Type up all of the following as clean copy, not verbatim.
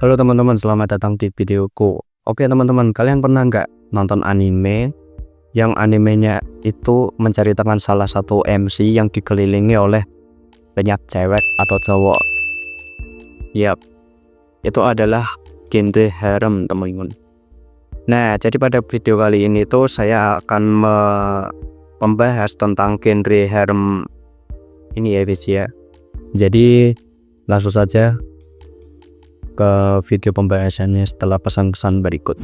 Halo teman-teman, selamat datang di videoku. Oke teman-teman, kalian pernah nggak nonton anime yang animenya itu menceritakan salah satu MC yang dikelilingi oleh banyak cewek atau cowok? Yap, itu adalah genre harem teman-teman. Nah, jadi pada video kali ini tuh saya akan membahas tentang genre harem ini ya guys ya. Jadi langsung saja ke video pembahasannya setelah pesan-pesan berikut.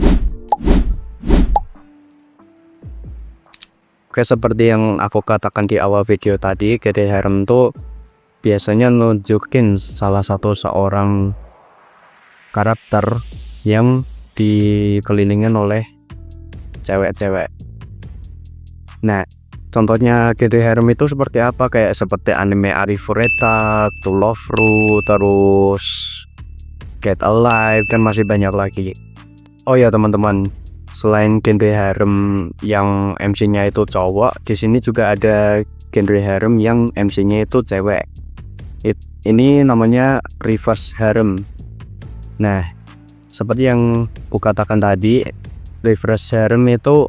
Oke, seperti yang aku katakan di awal video tadi, genre harem tuh biasanya nunjukin salah satu seorang karakter yang dikelilingin oleh cewek-cewek. Nah, contohnya genre harem itu seperti apa? Kayak seperti anime Arifureta, To Love Ru, terus Get Alive, dan masih banyak lagi. Oh ya teman-teman, selain genre harem yang MC-nya itu cowok, di sini juga ada genre harem yang MC-nya itu cewek. Ini namanya reverse harem. Nah, seperti yang kukatakan tadi, reverse harem itu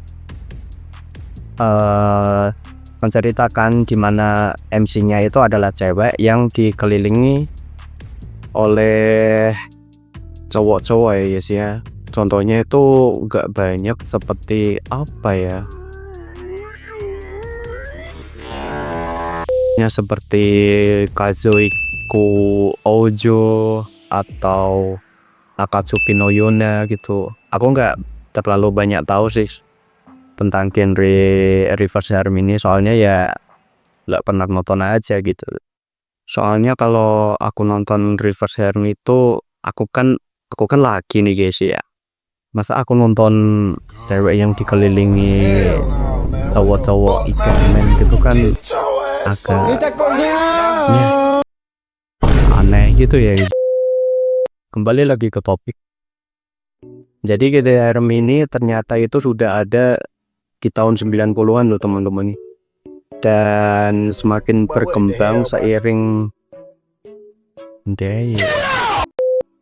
menceritakan dimana MC-nya itu adalah cewek yang dikelilingi oleh cowok-cowok ya guys ya. Contohnya itu gak banyak, seperti apa ya, seperti Kazuiku Ojo atau Akatsuki no Yona gitu. Aku nggak terlalu banyak tahu sih tentang genre reverse harem ini, soalnya ya nggak pernah nonton aja gitu. Soalnya kalau aku nonton reverse harem itu aku kan laki nih guys ya. Masa aku nonton cewek yang dikelilingi cowok-cowok idaman gitu kan agak aneh gitu ya. Kembali lagi ke topik. Jadi genre harem ini ternyata itu sudah ada di tahun 90-an loh teman-teman. Dan semakin berkembang seiring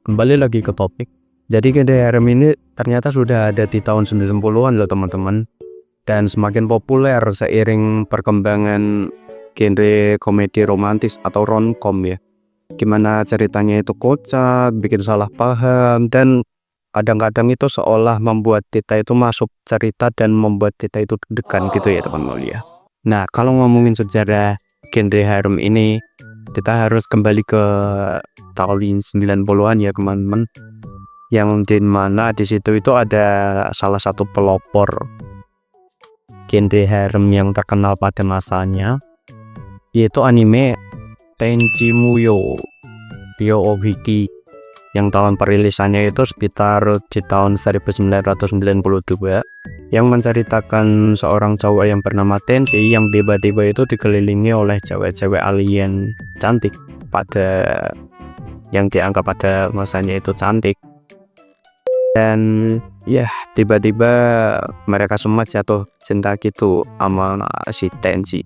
kembali lagi ke topik. Jadi genre harem ini ternyata sudah ada di tahun 90-an loh teman-teman, dan semakin populer seiring perkembangan genre komedi romantis atau romcom ya. Gimana ceritanya itu kocak, bikin salah paham, dan kadang-kadang itu seolah membuat kita itu masuk cerita dan membuat kita itu deg-degan gitu ya teman-teman ya. Nah, kalau ngomongin sejarah genre harem ini, kita harus kembali ke tahun 90-an ya teman-teman, yang dimana di situ itu ada salah satu pelopor genre harem yang terkenal pada masanya, yaitu anime Tenchi Muyo Ryo-Ohiki, yang tahun perilisannya itu sekitar di tahun 1992, yang menceritakan seorang cowok yang bernama Tenchi yang tiba-tiba itu dikelilingi oleh cewek-cewek alien cantik yang dianggap pada masanya itu cantik, dan ya tiba-tiba mereka semua jatuh cinta gitu sama si Tenchi.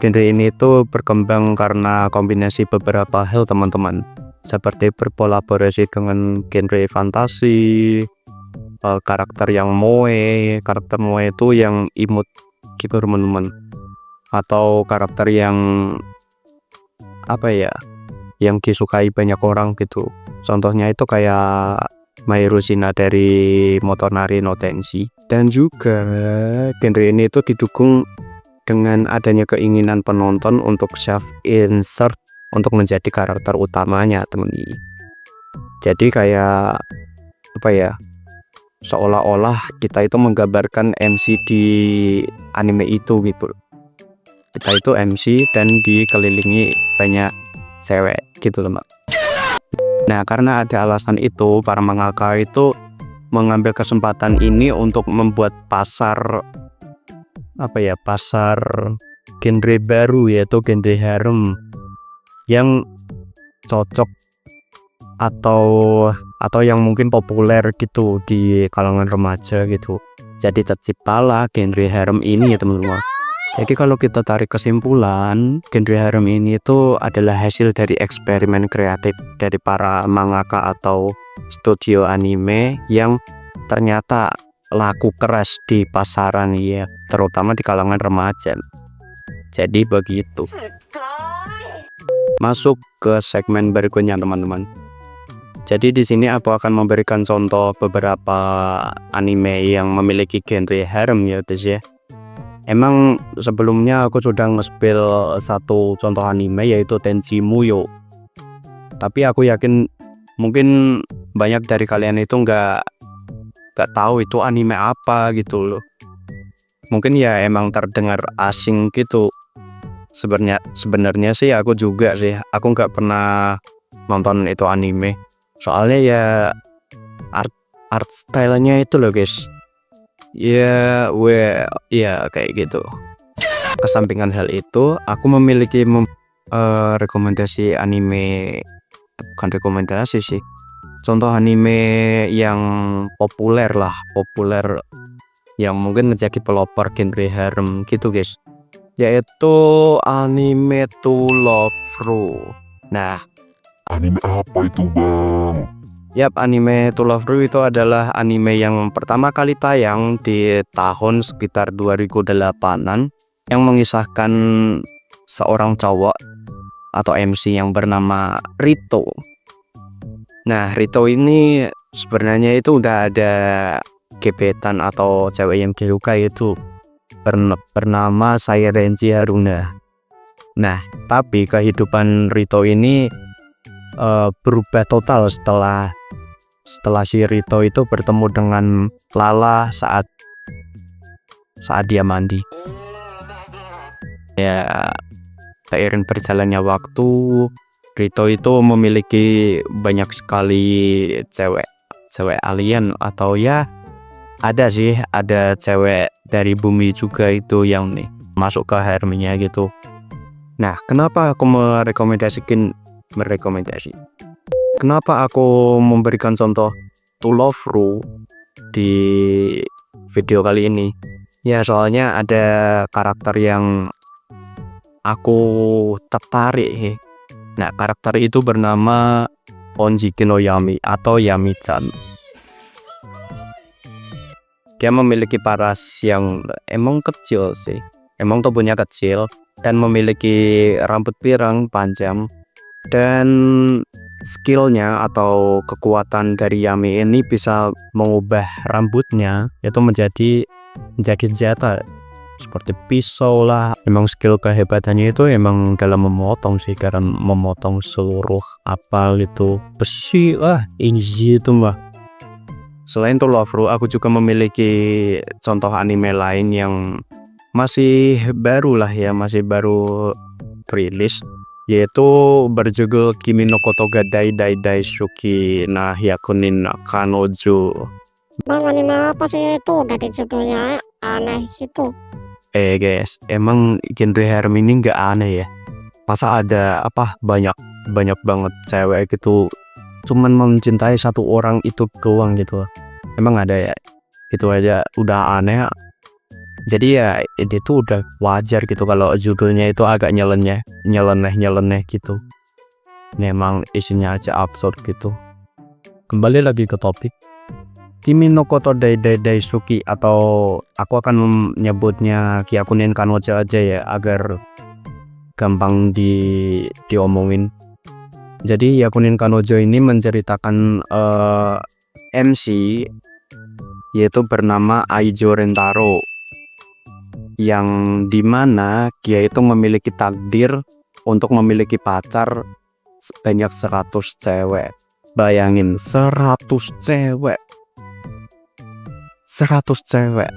Genre ini tuh berkembang karena kombinasi beberapa hal teman-teman, seperti berkolaborasi dengan genre fantasi, karakter moe itu yang imut gitu teman-teman, atau karakter yang apa ya, yang disukai banyak orang gitu. Contohnya itu kayak Mahiru Shina dari Motonari no Tenshi. Dan juga genre ini itu didukung dengan adanya keinginan penonton untuk self insert untuk menjadi karakter utamanya teman-teman. Jadi kayak apa ya, seolah-olah kita itu menggambarkan MC di anime itu gitu. Kita itu MC dan dikelilingi banyak cewek gitu teman. Nah, karena ada alasan itu, para mangaka itu mengambil kesempatan ini untuk membuat pasar genre baru, yaitu genre harem yang cocok atau yang mungkin populer gitu di kalangan remaja gitu. Jadi terciptalah genre harem ini ya teman-teman. Jadi kalau kita tarik kesimpulan, genre harem ini itu adalah hasil dari eksperimen kreatif dari para mangaka atau studio anime yang ternyata laku keras di pasaran ya, terutama di kalangan remaja. Jadi begitu. Masuk ke segmen berikutnya teman-teman. Jadi di sini aku akan memberikan contoh beberapa anime yang memiliki genre harem ya guys ya. Emang sebelumnya aku sudah nge-spill satu contoh anime yaitu Tenchi Muyo. Tapi aku yakin mungkin banyak dari kalian itu nggak tahu itu anime apa gitu loh. Mungkin ya emang terdengar asing gitu. Sebenarnya sih aku juga sih, aku nggak pernah nonton itu anime. Soalnya ya art stylenya itu loh guys. Ya, kayak gitu. Kesampingan hal itu, aku memiliki rekomendasi anime, bukan rekomendasi sih. Contoh anime yang populer yang mungkin menjadi pelopor genre harem gitu guys. Yaitu anime To Love Ru. Nah, anime apa itu bang? yap, anime To Love Ru itu adalah anime yang pertama kali tayang di tahun sekitar 2008-an yang mengisahkan seorang cowok atau MC yang bernama Rito. Nah, Rito ini sebenarnya itu udah ada gebetan atau cewek yang disukai itu bernama Sairenji Haruna. Nah, tapi kehidupan Rito ini berubah total setelah si Rito itu bertemu dengan Lala saat dia mandi. Ya, seiring berjalannya waktu, Rito itu memiliki banyak sekali cewek alien atau ya ada cewek dari bumi juga itu yang nih masuk ke haremnya gitu. Nah, kenapa aku Kenapa aku memberikan contoh To Love Ru di video kali ini? Ya, soalnya ada karakter yang aku tertarik. Nah, karakter itu bernama Onjiki no Yami atau Yami-chan. Dia memiliki paras yang emang kecil sih. Emang tubuhnya kecil dan memiliki rambut pirang panjang. Dan skillnya atau kekuatan dari Yami ini bisa mengubah rambutnya itu menjadi senjata seperti pisau lah. Emang skill kehebatannya itu emang dalam memotong sih, karena memotong seluruh apa gitu besi lah ini itu mah. Selain To Love Ru, aku juga memiliki contoh anime lain yang masih baru rilis, yaitu berjudul Kimi no Koto ga Dai Dai Daisuki na Hyakunin Kanojo. Bang, anime apa sih itu? Dari judulnya aneh gitu. Guys, emang genre harem ini nggak aneh ya? Masa ada banyak banget cewek gitu cuman mencintai satu orang itu doang gitu? Emang ada ya? Itu aja udah aneh. Jadi ya itu tuh udah wajar gitu kalau judulnya itu agak nyeleneh gitu. Memang isinya aja absurd gitu. Kembali lagi ke topik. Kimi no Koto Dai Dai Daisuki, atau aku akan menyebutnya Hyakunin Kanojo aja ya agar gampang diomongin. Jadi Hyakunin Kanojo ini menceritakan MC yaitu bernama Aijo Rentaro, yang dimana dia itu memiliki takdir untuk memiliki pacar sebanyak 100 cewek. Bayangin 100 cewek,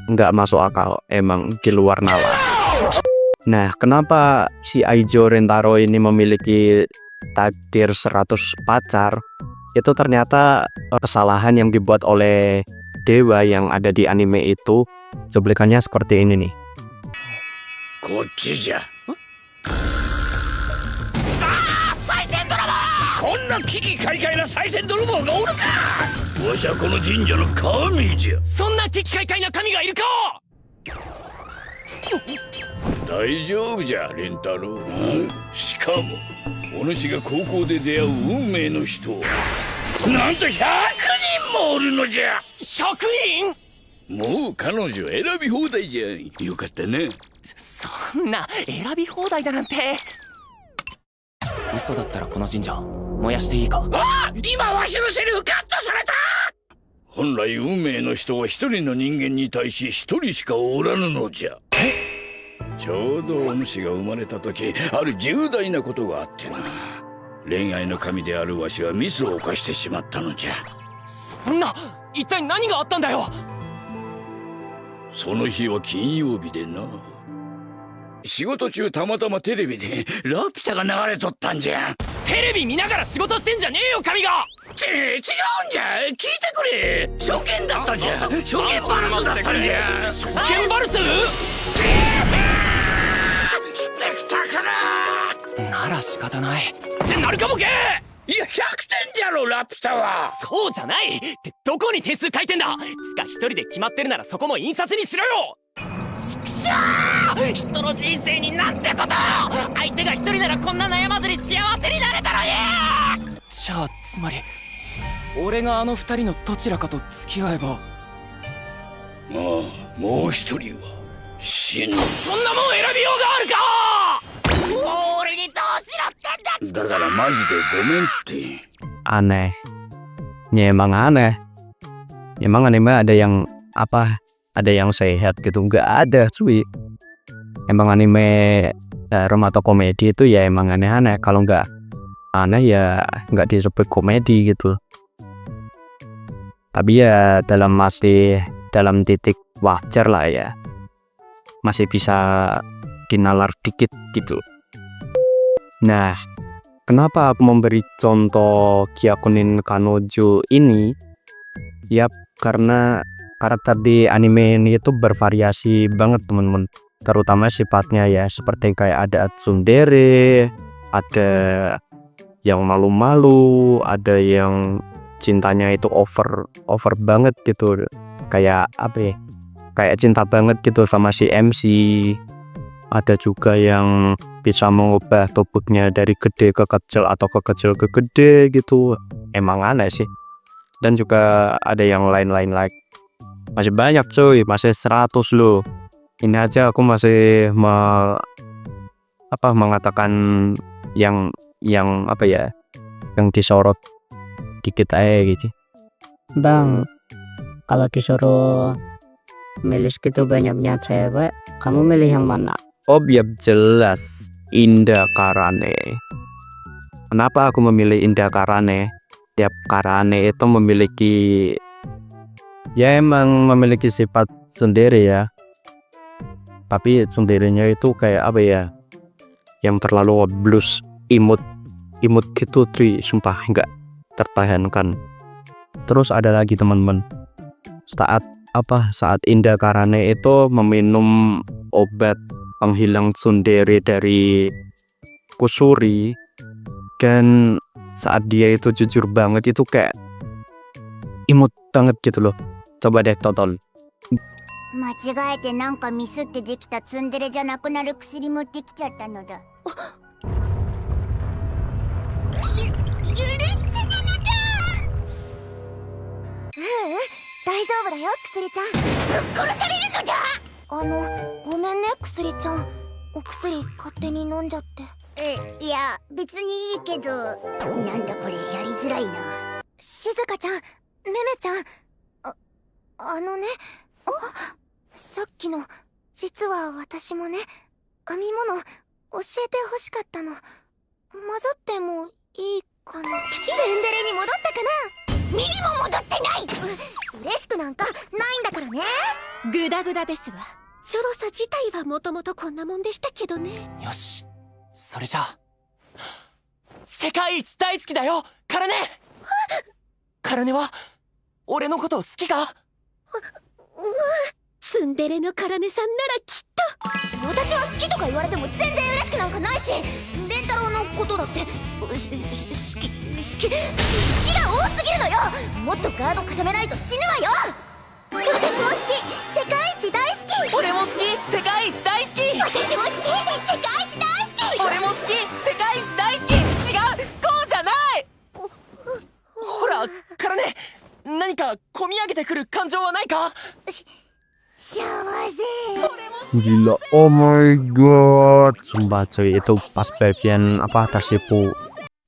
nggak masuk akal, emang di luar nalar. Nah, kenapa si Aijo Rentaro ini memiliki takdir 100 pacar? Itu ternyata kesalahan yang dibuat oleh dewa yang ada di anime itu. Cuplikannya seperti ini nih. こっちじゃ。賽銭泥棒！こんな危機開会な賽銭泥棒がおるか！わしはこの神社の神じゃ。そんな危機開会な神がいるか！大丈夫じゃ、レンタロウ。しかも、お主が高校で出会う運命の人はなんと100人もおるのじゃ。100人？もう彼女選び放題じゃん。よかったね。そんな選び放題だなんて。嘘だったらこの神社燃やしていいか？ああ、今わしのセリフカットされた。本来運命の人は一人の人間に対し一人しかおらぬのじゃ。ちょうどお主が生まれた時、ある重大なことがあってな。恋愛の神であるわしはミスを犯してしまったのじゃ。そんな、一体何があったんだよ。その日は金曜日でな。仕事中たまたまテレビでラピュタが流れとったんじゃ。テレビ見ながら仕事してんじゃねえよ神が。違うんじゃ。聞いてくれ。初見だったじゃ。初見バルスだったんじゃ。初見バルス？スペクターかなら仕方ないってなるかボケ。いや100点じゃろラピュタは。そうじゃないってどこに点数書いてんだ。つか一人で決まってるならそこも印刷にしろよ。ちくしょう、人の人生になんてこと。相手が一人ならこんな悩まずに幸せになれたのに。じゃあつまり俺があの二人のどちらかと付き合えば。ああ、もう一人は死ぬ。そんなもん選びようがあるか。俺にどうしろってんだ。だからマジでごめんって。Aneh. Ya emang aneh. Emang anime ada yang apa? Ada yang sehat gitu? Nggak ada cuy. Emang anime rom atau komedi itu ya emang aneh-aneh. Kalau nggak aneh ya nggak disebut komedi gitu. Tapi ya masih dalam titik wajar lah ya. Masih bisa dinalar dikit gitu. Nah, kenapa aku memberi contoh Kyakunin Kanojo ini? Yap, karena karakter di anime ini itu bervariasi banget teman-teman. Terutama sifatnya ya, seperti kayak ada tsundere, ada yang malu-malu, ada yang cintanya itu over banget gitu. Kayak apa ya? Kayak cinta banget gitu sama si MC. Ada juga yang bisa mengubah tubuhnya dari gede ke kecil atau ke kecil ke gede gitu. Emang aneh sih. Dan juga ada yang lain-lain lagi. Masih banyak cuy, masih 100 loh. Ini aja aku masih mengatakan yang apa ya, yang disorot dikit aja gitu. Bang, kalau disuruh milih gitu banyaknya cewek, kamu milih yang mana? Oh biar jelas, Indah Karane. Kenapa aku memilih Indah Karane? Tiap Karane itu memiliki, ya emang memiliki sifat sendiri ya. Tapi sendirinya itu kayak apa ya, yang terlalu blues, imut gitu tri, sumpah nggak tertahankan. Terus ada lagi teman-teman, saat Indah Karane itu meminum obat penghilang tsundere dari Kusuri, dan saat dia itu jujur banget itu kayak imut banget gitu loh. Coba deh tonton. 間違えてなんかミスってできたツンデレじゃなくなる薬持ってきちゃったのだ。許してなのだ。大丈夫だよ、薬ちゃん。ぶっ殺されるのだ。ごめんね、薬ちゃん。お薬勝手に飲んじゃって。いや、別にいいけど、なんだこれ、やりづらいな。静香ちゃん、めめちゃん、さっきの、実は私もね、編み物、教えてほしかったの。混ざってもいいかな。ツンデレに戻ったかな。ミリも戻ってない。嬉しくなんかないんだからね。グダグダですわ。チョロさ自体はもともとこんなもんでしたけどね。よし、それじゃあ世界一大好きだよカラネ。カラネは俺のこと好きか？ツンデレのカラネさんならきっと。私は好きとか言われても全然嬉しくなんかないし、レンタロウのことだって好きが多すぎるのよ。もっとガード固めないと死ぬわよ。私も好き、世界一大好き。俺も好き、世界一大好き。私も好き、世界一大好き。俺も好き、世界一大好き。違う、こうじゃない。ほら、からね。何か込み上げてくる感情はないか？幸せ。 Gila, oh my god, sumpah cuy, itu pas bagian apa tersipu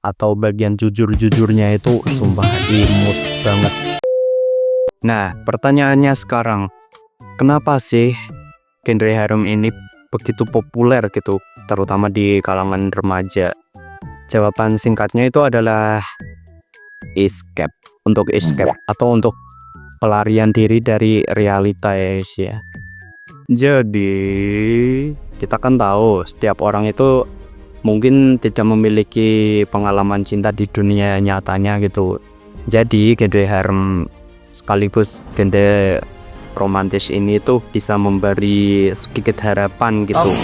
atau bagian jujur-jujurnya itu sumpah imut banget. Nah, pertanyaannya sekarang, kenapa sih genre harem ini begitu populer gitu, terutama di kalangan remaja? Jawaban singkatnya itu adalah escape, untuk escape atau untuk pelarian diri dari realita ya. Jadi kita kan tahu setiap orang itu mungkin tidak memiliki pengalaman cinta di dunia nyatanya gitu. Jadi genre harem sekaligus genre romantis ini tuh bisa memberi sedikit harapan gitu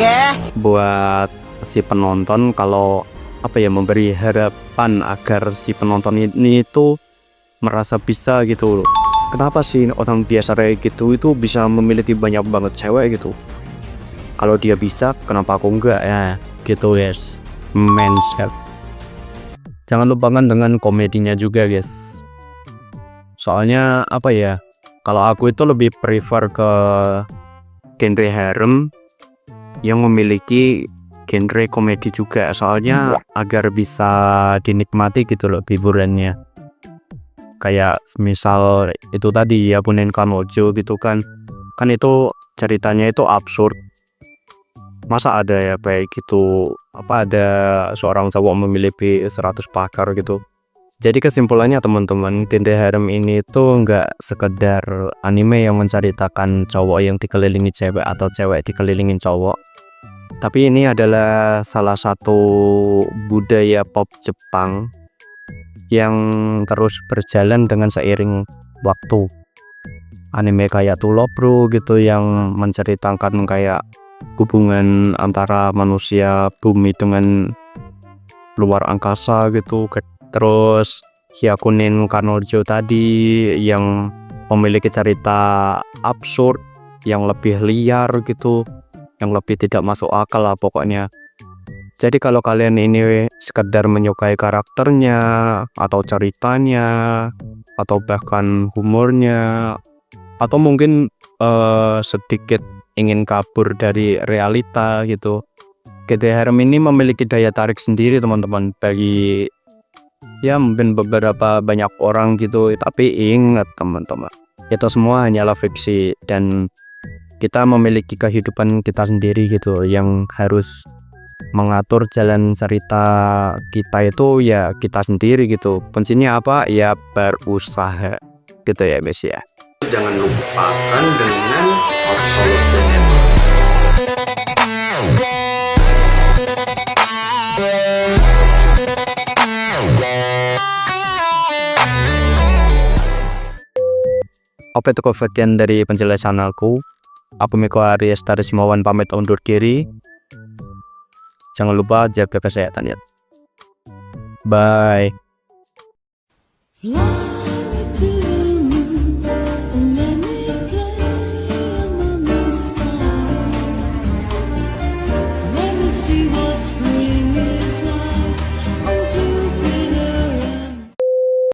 buat si penonton, kalau apa ya, memberi harapan agar si penonton ini tuh merasa bisa gitu. Kenapa sih orang biasa kayak gitu itu bisa memiliki banyak banget cewek gitu? Kalau dia bisa, kenapa aku enggak ya? Gitu guys, mindset. Jangan lupakan dengan komedinya juga guys. Soalnya apa ya? Kalau aku itu lebih prefer ke genre harem yang memiliki genre komedi juga. Soalnya agar bisa dinikmati gitu loh hiburannya. Kayak misal itu tadi ya Yabunen Kanojo gitu kan itu ceritanya itu absurd. Masa ada ya kayak gitu, apa ada seorang cowok memiliki 100 pakar gitu. Jadi kesimpulannya teman-teman, genre harem ini tuh nggak sekedar anime yang menceritakan cowok yang dikelilingi cewek atau cewek dikelilingin cowok, tapi ini adalah salah satu budaya pop Jepang yang terus berjalan dengan seiring waktu. Anime kayak To Love Ru gitu yang menceritakan kayak hubungan antara manusia bumi dengan luar angkasa gitu. Terus Hyakunin Kanojo tadi yang memiliki cerita absurd yang lebih liar gitu, yang lebih tidak masuk akal lah pokoknya. Jadi kalau kalian ini sekedar menyukai karakternya atau ceritanya atau bahkan humornya, atau mungkin sedikit ingin kabur dari realita gitu, genre harem ini memiliki daya tarik sendiri teman-teman bagi ya mungkin beberapa banyak orang gitu. Tapi ingat teman-teman, itu semua hanyalah fiksi dan kita memiliki kehidupan kita sendiri gitu yang harus mengatur jalan cerita kita itu ya kita sendiri gitu. Kuncinya apa? Ya berusaha gitu ya guys ya. Jangan lupakan dengan absolute cinema. Apa itu kebagian dari penjelasan aku? Aku Miko Aries dari Simawan pamit undur diri. Jangan lupa jaga kesehatan ya. Bye.